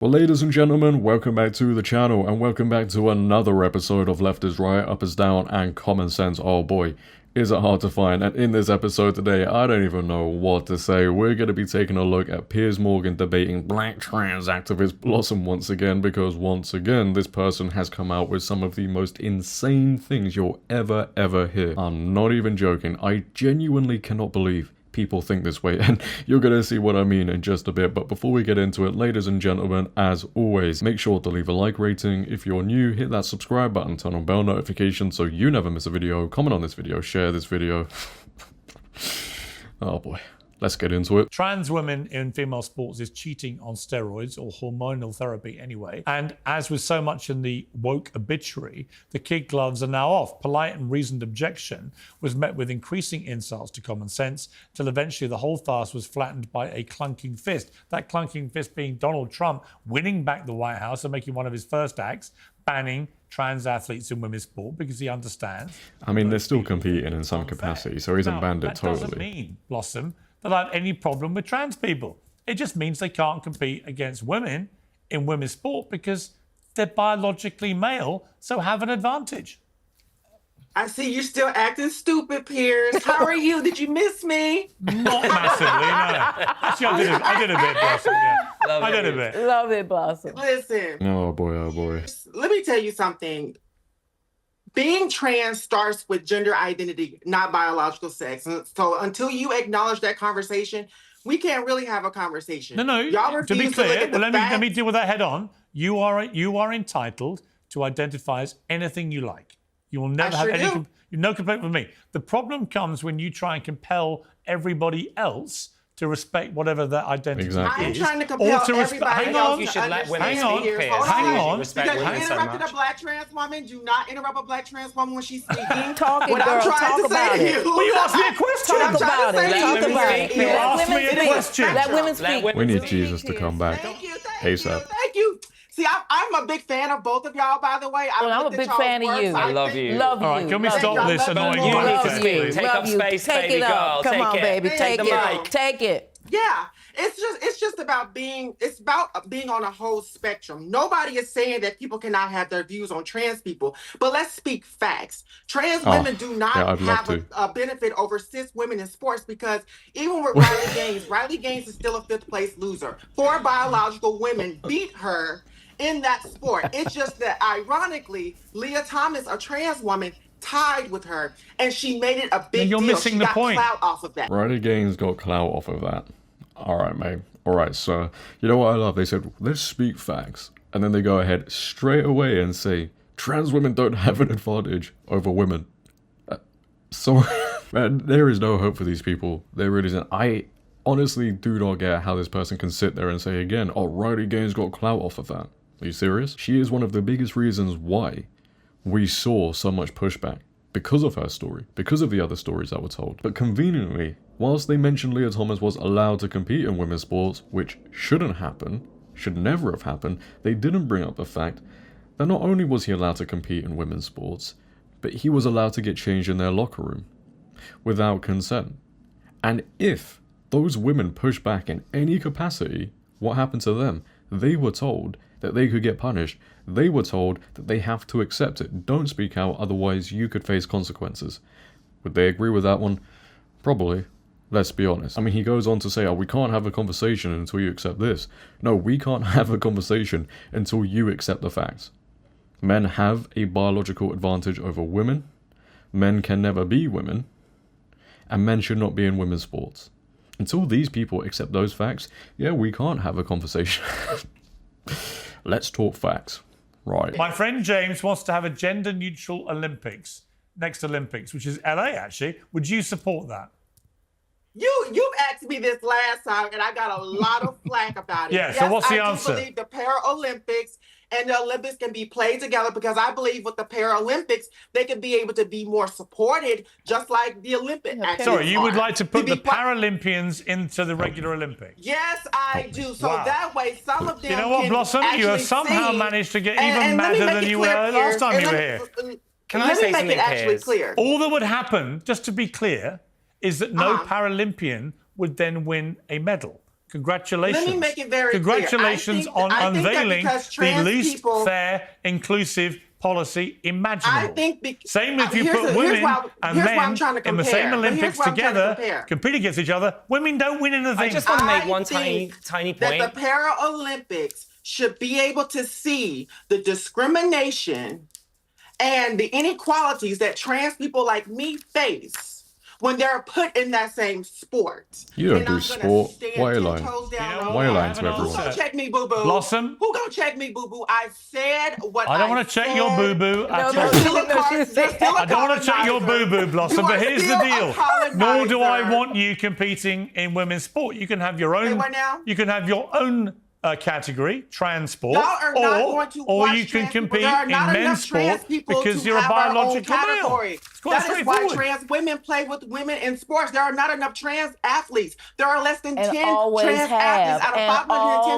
Well, ladies and gentlemen, welcome back to the channel and welcome back to another episode of Left is Right, Up is Down, and Common Sense. Oh boy, is it hard to find. And in this episode today, I don't even know what to say. We're going to be taking a look at Piers Morgan debating black trans activist Blossom once again, because once again, this person has come out with some of the most insane things you'll ever hear. I'm not even joking. I genuinely cannot believe people think this way, and you're gonna see what I mean in just a bit. But before we get into it, ladies and gentlemen, as always, make sure to leave a like rating. If you're new, hit that subscribe button, turn on bell notifications so you never miss a video, comment on this video, share this video. Oh boy, let's get into it. Trans women in female sports is cheating on steroids or hormonal therapy anyway. And as with so much in the woke obituary, the kid gloves are now off. Polite and reasoned objection was met with increasing insults to common sense, till eventually the whole farce was flattened by a clunking fist. That clunking fist being Donald Trump winning back the White House and making one of his first acts, banning trans athletes in women's sport because he understands. I mean, they're still competing in some capacity, so he hasn't banned it totally. That doesn't mean, Blossom, that I have any problem with trans people. It just means they can't compete against women in women's sport because they're biologically male, so have an advantage. I see you're still acting stupid, Piers. How are you? Did you miss me? Not massively, no. Actually, I did a bit, Blossom, yeah. I did a bit. Love it, Blossom. Listen. Oh boy, oh boy. Let me tell you something. Being trans starts with gender identity, not biological sex. And so until you acknowledge that conversation, we can't really have a conversation. No, Y'all to be clear, let me facts. deal with that head on. You are entitled to identify as anything you like. You will never have any no complaint with me. The problem comes when you try and compel everybody else to respect whatever their identity is. Exactly. I'm trying to compel everybody else You to should let women understand. speak, Piers. Hang on. Respect Because women you so interrupted much. a black trans woman. Do not interrupt a black trans woman when she's speaking. Talk it, What girl. I'm trying Talk to say about to it. you. Well, you asked me a question. Talk about it. Talk women about speak. it. You Let asked me women a speak. question. Let women Let speak. women We need speak. Jesus to come back. Thank you. ASAP. Thank you. See, I'm a big fan of both of y'all, by the way. Well, I'm a big fan of you. I love you. Love you. All right, can we Love stop you. this annoying You Love need to contest, speak. please? Take Love up you. space, Take baby it up. girl. Come Take on, it. baby. Take the mic. Take it. Yeah, it's just about being on a whole spectrum. Nobody is saying that people cannot have their views on trans people, but let's speak facts. Trans women do not have a benefit over cis women in sports, because even with Riley Gaines is still a 5th place loser. 4 biological women beat her in that sport. It's just that ironically, Leah Thomas, a trans woman, tied with her, and she made it a big You're deal. missing She the got point. clout off of that. Riley Gaines got clout off of that. Alright, mate. Alright, so, you know what I love? They said, let's speak facts. And then they go ahead straight away and say, trans women don't have an advantage over women. Sorry. Man, there is no hope for these people. There really isn't. I honestly do not get how this person can sit there and say again, oh, Riley Gaines got clout off of that. Are you serious? She is one of the biggest reasons why we saw so much pushback. Because of her story, because of the other stories that were told. But conveniently, whilst they mentioned Leah Thomas was allowed to compete in women's sports, which shouldn't happen, should never have happened, they didn't bring up the fact that not only was he allowed to compete in women's sports, but he was allowed to get changed in their locker room without consent. And if those women pushed back in any capacity, what happened to them? They were told that they could get punished. They were told that they have to accept it. Don't speak out, otherwise you could face consequences. Would they agree with that one? Probably. Let's be honest. I mean, he goes on to say, oh, we can't have a conversation until you accept this. No, we can't have a conversation until you accept the facts. Men have a biological advantage over women. Men can never be women. And men should not be in women's sports. Until these people accept those facts, yeah, we can't have a conversation. Let's talk facts. Right. My friend James wants to have a gender-neutral Olympics, next Olympics, which is LA, actually. Would you support that? You've asked me this last time, and I got a lot of flack about it. Yeah, so what's the I answer? do believe the Paralympics and the Olympics can be played together, because I believe with the Paralympics, they can be able to be more supported, just like the Olympics. Sorry, you would like to put the Paralympians into the regular Olympics? Yes, I do. So that way, some of them. You know what, Blossom? You have somehow managed to get even madder than you were last time you were here. Can I say something, Piers? Clear. All that would happen, just to be clear, is that no Paralympian would then win a medal. Congratulations. Let me make it very Congratulations clear. on unveiling the least people, fair, inclusive policy imaginable. Same if you put women and men in the same Olympics together, compete against each other, women don't win anything. I just want to make one tiny point. That the Paralympics should be able to see the discrimination and the inequalities that trans people like me face when they're put in that same sport. You don't do sport. Why are you lying? Why are you lying to everyone? Who's gonna check me, boo-boo? Blossom? Who gonna check me, boo-boo? I said what I don't want to check your boo-boo. I don't want to check your boo-boo, Blossom, but here's the deal. Nor do I want you competing in women's sport. You can have your own. You can have your own category, trans sport, or you can compete in men's sport because you're a biological male. It's quite that is why trans women play with women in sports. There are not enough trans athletes. There are less than 10 trans athletes out of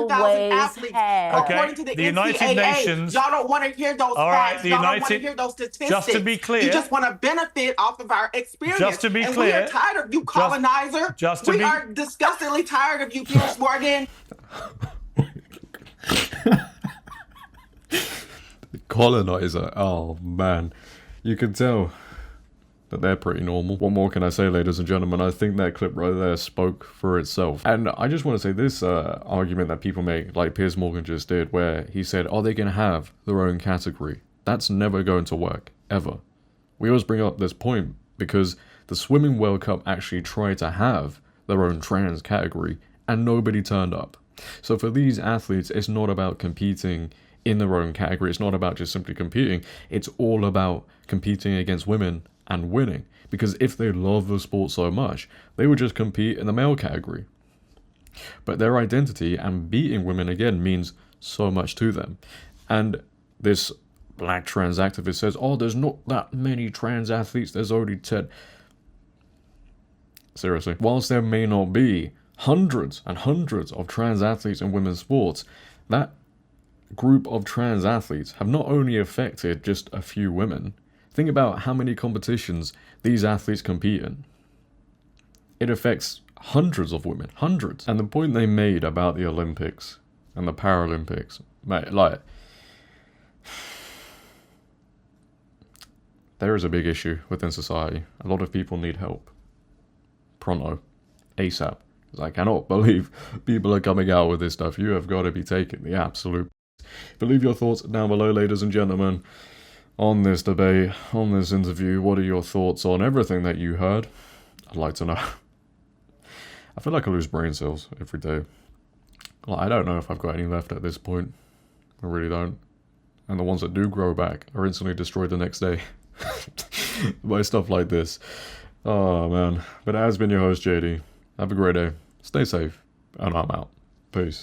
510,000 athletes. According to the United Nations, y'all don't want to hear those facts. Y'all don't want to hear those statistics. Just to be clear, you just want to benefit off of our experience. Just to be and clear, we are tired of you, colonizer. We are disgustingly tired of you, Piers Morgan. Colonizer. Oh man, you can tell that they're pretty normal. What more can I say, ladies and gentlemen? I think that clip right there spoke for itself. And I just want to say this argument that people make, like Piers Morgan just did, where he said, oh, they can have their own category. That's never going to work, ever. We always bring up this point because the Swimming World Cup actually tried to have their own trans category and nobody turned up. So for these athletes, it's not about competing in their own category. It's not about just simply competing. It's all about competing against women and winning. Because if they love the sport so much, they would just compete in the male category. But their identity and beating women again means so much to them. And this black trans activist says, oh, there's not that many trans athletes. There's only 10. Seriously. Whilst there may not be hundreds and hundreds of trans athletes in women's sports, that group of trans athletes have not only affected just a few women. Think about how many competitions these athletes compete in. It affects hundreds of women, hundreds. And the point they made about the Olympics and the Paralympics, mate, like, there is a big issue within society. A lot of people need help. Pronto. ASAP. I cannot believe people are coming out with this stuff. You have got to be taking the absolute. But leave your thoughts down below, ladies and gentlemen, on this debate, on this interview. What are your thoughts on everything that you heard? I'd like to know. I feel like I lose brain cells every day. Like, I don't know if I've got any left at this point. I really don't. And the ones that do grow back are instantly destroyed the next day. By stuff like this. Oh, man. But it has been your host, JD. Have a great day. Stay safe. And I'm out. Peace.